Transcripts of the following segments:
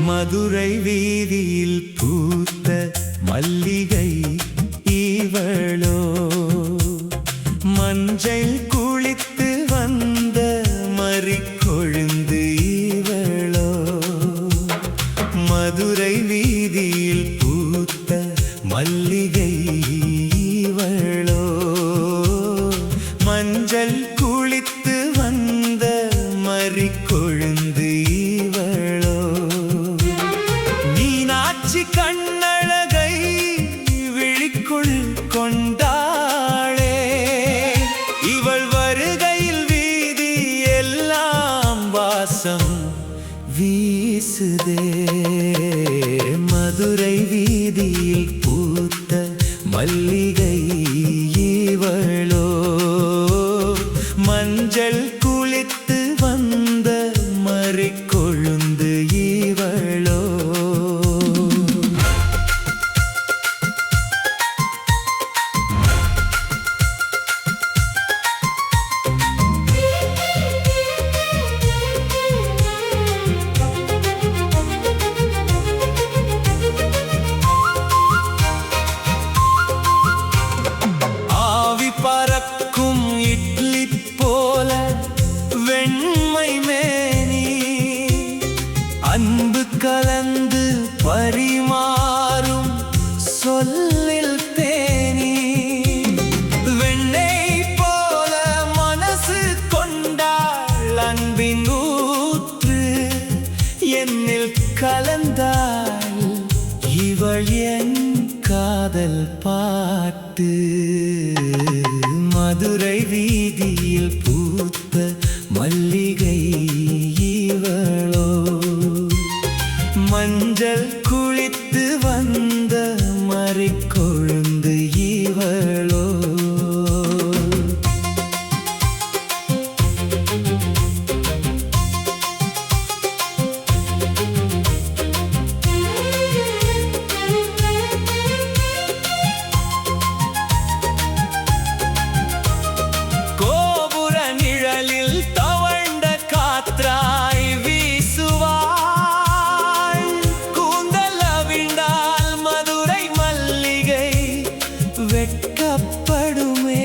மதுரை வீதியில் பூத்த மல்லிகை இவளோ, மஞ்சள் குளித்து வந்த மறிக்கொழுந்து இவளோ. மதுரை வீதியில் பூத்த மல்லிகை இவளோ, மஞ்சள் குளித்து வந்த மறிக்கொழுந்து இவளோ. மீனாட்சி கண்ணழகை விழிக்குள் கொண்டாளே, இவள் வருகையில் வீதி எல்லாம் வாசம் வீசுதே. மதுரை வீதியில் பூத்த மல்லிகை இவளோ, மஞ்சள் குளித்து வந்த மறிக்கொழுந்து இவளோ. பறக்கும் இட்லி போல வெண்மை மேனி, அன்பு கலந்து பரிமாறும் சொல்லில் தேனி. வெண்ணெய் போல மனசு கொண்டாள் அன்பின் ஊற்று, என்னில் கலந்தாள் இவள் என் காதல் பாட்டு. மதுரை வீதியில் பூத்த மல்லிகை இவளோ, மஞ்சள் குளித்து வந்த மறிக்கொழுந்து இவளோ. வெட்கப்படுமே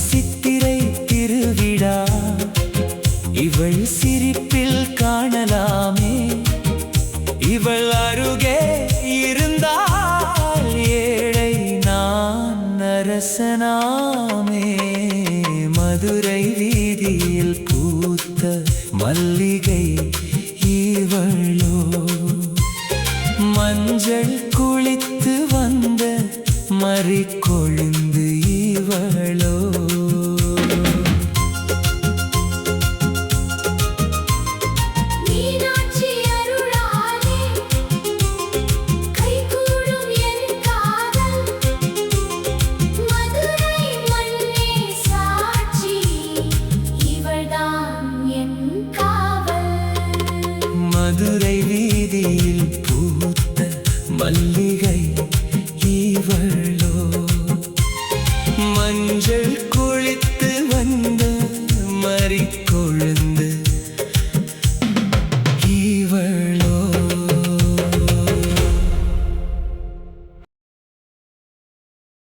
சித்திரை திருவிழா இவள் சிரிப்பில் காணலாமே, இவள் அருகே இருந்தால் ஏழை நான் அரசனாமே. மதுரை வீதியில் பூத்த மல்லிகை